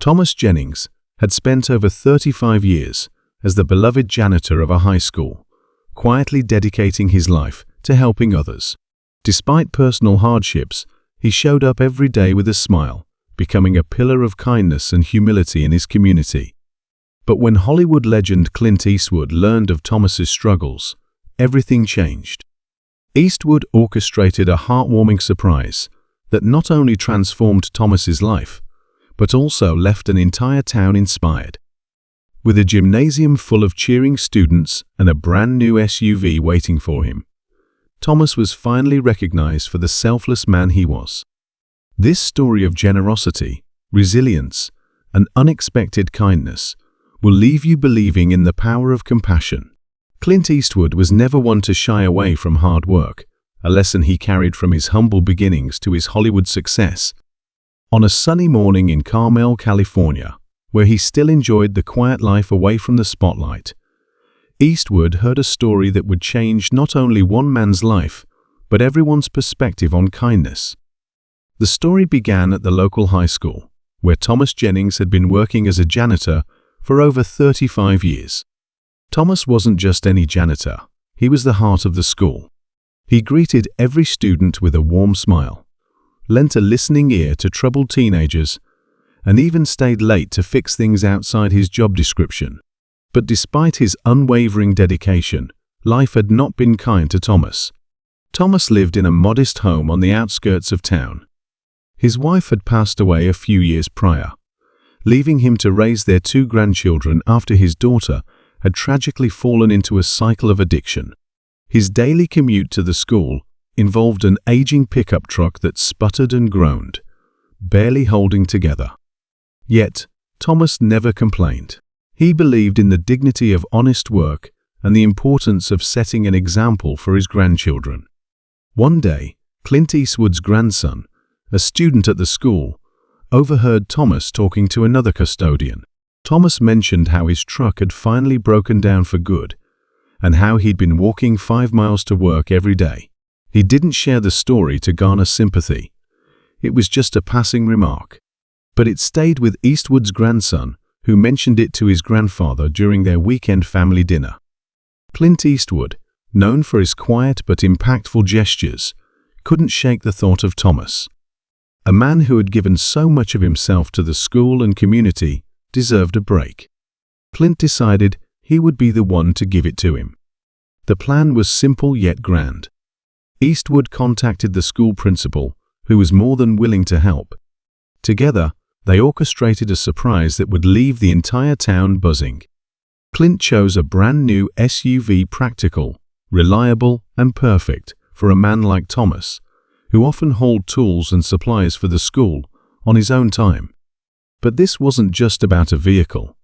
Thomas Jennings had spent over 35 years as the beloved janitor of a high school, quietly dedicating his life to helping others. Despite personal hardships, he showed up every day with a smile, becoming a pillar of kindness and humility in his community. But when Hollywood legend Clint Eastwood learned of Thomas's struggles, everything changed. Eastwood orchestrated a heartwarming surprise that not only transformed Thomas's life, but also left an entire town inspired. With a gymnasium full of cheering students and a brand new SUV waiting for him, Thomas was finally recognized for the selfless man he was. This story of generosity, resilience, and unexpected kindness will leave you believing in the power of compassion. Clint Eastwood was never one to shy away from hard work, a lesson he carried from his humble beginnings to his Hollywood success. On a sunny morning in Carmel, California, where he still enjoyed the quiet life away from the spotlight, Eastwood heard a story that would change not only one man's life, but everyone's perspective on kindness. The story began at the local high school, where Thomas Jennings had been working as a janitor for over 35 years. Thomas wasn't just any janitor, he was the heart of the school. He greeted every student with a warm smile, lent a listening ear to troubled teenagers, and even stayed late to fix things outside his job description. But despite his unwavering dedication, life had not been kind to Thomas. Thomas lived in a modest home on the outskirts of town. His wife had passed away a few years prior, leaving him to raise their 2 grandchildren after his daughter had tragically fallen into a cycle of addiction. His daily commute to the school involved an aging pickup truck that sputtered and groaned, barely holding together. Yet, Thomas never complained. He believed in the dignity of honest work and the importance of setting an example for his grandchildren. One day, Clint Eastwood's grandson, a student at the school, overheard Thomas talking to another custodian. Thomas mentioned how his truck had finally broken down for good, and how he'd been walking 5 miles to work every day. He didn't share the story to garner sympathy. It was just a passing remark. But it stayed with Eastwood's grandson, who mentioned it to his grandfather during their weekend family dinner. Clint Eastwood, known for his quiet but impactful gestures, couldn't shake the thought of Thomas. A man who had given so much of himself to the school and community deserved a break. Clint decided he would be the one to give it to him. The plan was simple yet grand. Eastwood contacted the school principal, who was more than willing to help. Together, they orchestrated a surprise that would leave the entire town buzzing. Clint chose a brand new SUV, practical, reliable, and perfect for a man like Thomas, who often hauled tools and supplies for the school on his own time. But this wasn't just about a vehicle.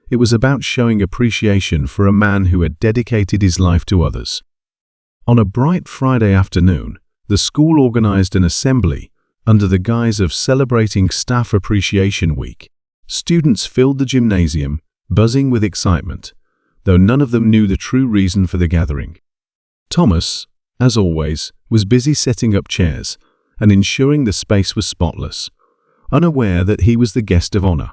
It was about showing appreciation for a man who had dedicated his life to others. On a bright Friday afternoon, the school organized an assembly under the guise of celebrating Staff Appreciation Week. Students filled the gymnasium, buzzing with excitement, though none of them knew the true reason for the gathering. Thomas, as always, was busy setting up chairs and ensuring the space was spotless, unaware that he was the guest of honor.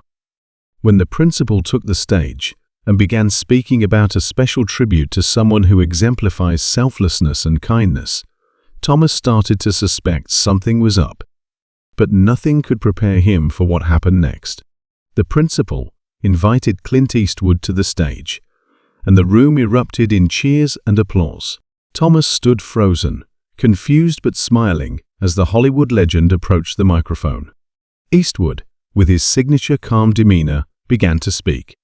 When the principal took the stage and began speaking about a special tribute to someone who exemplifies selflessness and kindness, Thomas started to suspect something was up. But nothing could prepare him for what happened next. The principal invited Clint Eastwood to the stage, and the room erupted in cheers and applause. Thomas stood frozen, confused but smiling as the Hollywood legend approached the microphone. Eastwood, with his signature calm demeanor, began to speak.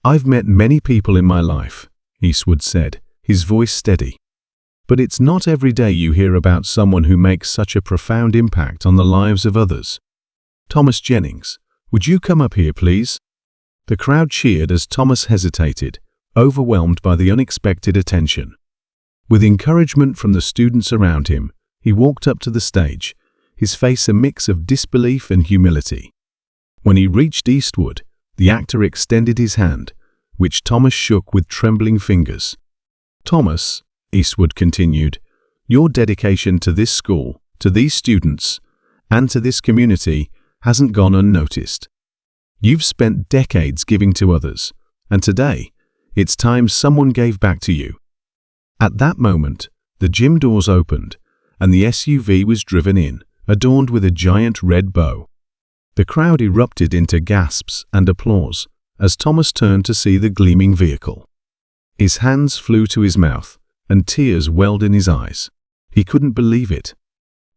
"I've met many people in my life," Eastwood said, his voice steady. "But it's not every day you hear about someone who makes such a profound impact on the lives of others. Thomas Jennings, would you come up here, please?" The crowd cheered as Thomas hesitated, overwhelmed by the unexpected attention. With encouragement from the students around him, he walked up to the stage, his face a mix of disbelief and humility. When he reached Eastwood, the actor extended his hand, which Thomas shook with trembling fingers. "Thomas," Eastwood continued, "your dedication to this school, to these students, and to this community hasn't gone unnoticed. You've spent decades giving to others, and today, it's time someone gave back to you. At that moment, the gym doors opened, and the SUV was driven in, adorned with a giant red bow. The crowd erupted into gasps and applause as Thomas turned to see the gleaming vehicle. His hands flew to his mouth, and tears welled in his eyes. He couldn't believe it.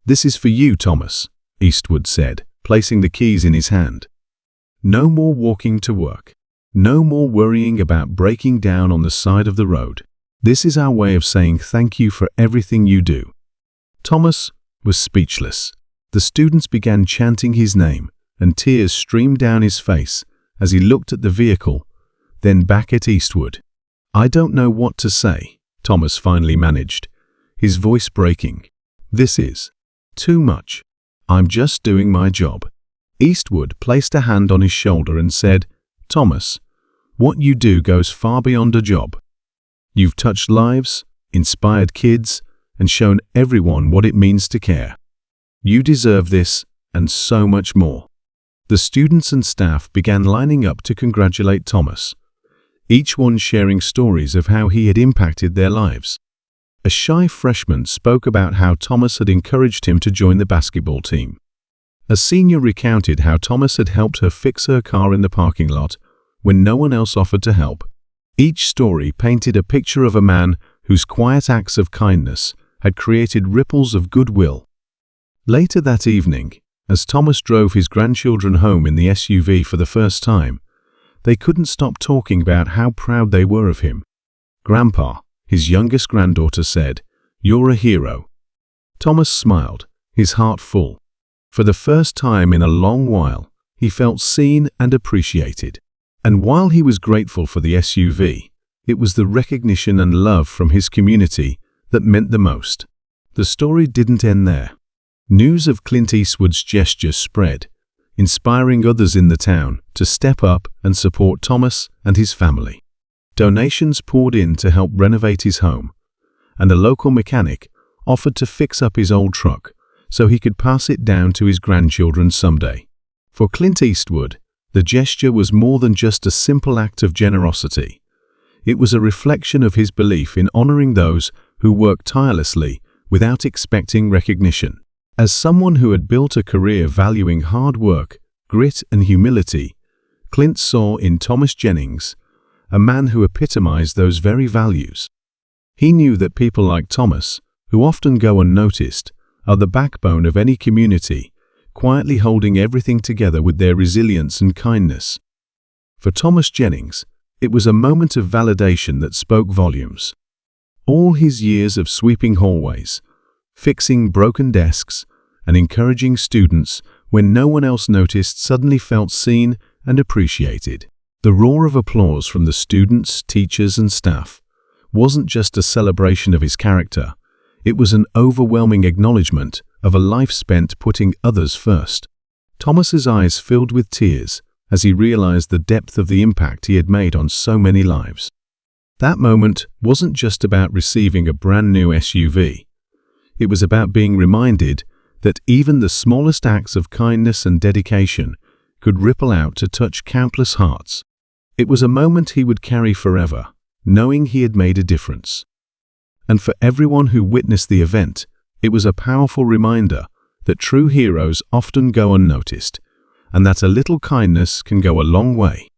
"This is for you, Thomas," Eastwood said, placing the keys in his hand. "No more walking to work. No more worrying about breaking down on the side of the road. This is our way of saying thank you for everything you do." Thomas was speechless. The students began chanting his name, and tears streamed down his face as he looked at the vehicle, then back at Eastwood. "I don't know what to say," Thomas finally managed, his voice breaking. "This is too much. I'm just doing my job." Eastwood placed a hand on his shoulder and said, "Thomas, what you do goes far beyond a job. You've touched lives, inspired kids, and shown everyone what it means to care. You deserve this, and so much more." The students and staff began lining up to congratulate Thomas, each one sharing stories of how he had impacted their lives. A shy freshman spoke about how Thomas had encouraged him to join the basketball team. A senior recounted how Thomas had helped her fix her car in the parking lot when no one else offered to help. Each story painted a picture of a man whose quiet acts of kindness had created ripples of goodwill. Later that evening, as Thomas drove his grandchildren home in the SUV for the first time, they couldn't stop talking about how proud they were of him. "Grandpa," his youngest granddaughter said, "you're a hero." Thomas smiled, his heart full. For the first time in a long while, he felt seen and appreciated. And while he was grateful for the SUV, it was the recognition and love from his community that meant the most. The story didn't end there. News of Clint Eastwood's gesture spread, inspiring others in the town to step up and support Thomas and his family. Donations poured in to help renovate his home, and a local mechanic offered to fix up his old truck so he could pass it down to his grandchildren someday. For Clint Eastwood, the gesture was more than just a simple act of generosity. It was a reflection of his belief in honoring those who work tirelessly without expecting recognition. As someone who had built a career valuing hard work, grit, and humility, Clint saw in Thomas Jennings a man who epitomized those very values. He knew that people like Thomas, who often go unnoticed, are the backbone of any community, quietly holding everything together with their resilience and kindness. For Thomas Jennings, it was a moment of validation that spoke volumes. All his years of sweeping hallways, fixing broken desks, and encouraging students when no one else noticed suddenly felt seen and appreciated. The roar of applause from the students, teachers, and staff wasn't just a celebration of his character, it was an overwhelming acknowledgement of a life spent putting others first. Thomas's eyes filled with tears as he realized the depth of the impact he had made on so many lives. That moment wasn't just about receiving a brand new SUV. It was about being reminded that even the smallest acts of kindness and dedication could ripple out to touch countless hearts. It was a moment he would carry forever, knowing he had made a difference. And for everyone who witnessed the event, it was a powerful reminder that true heroes often go unnoticed, and that a little kindness can go a long way.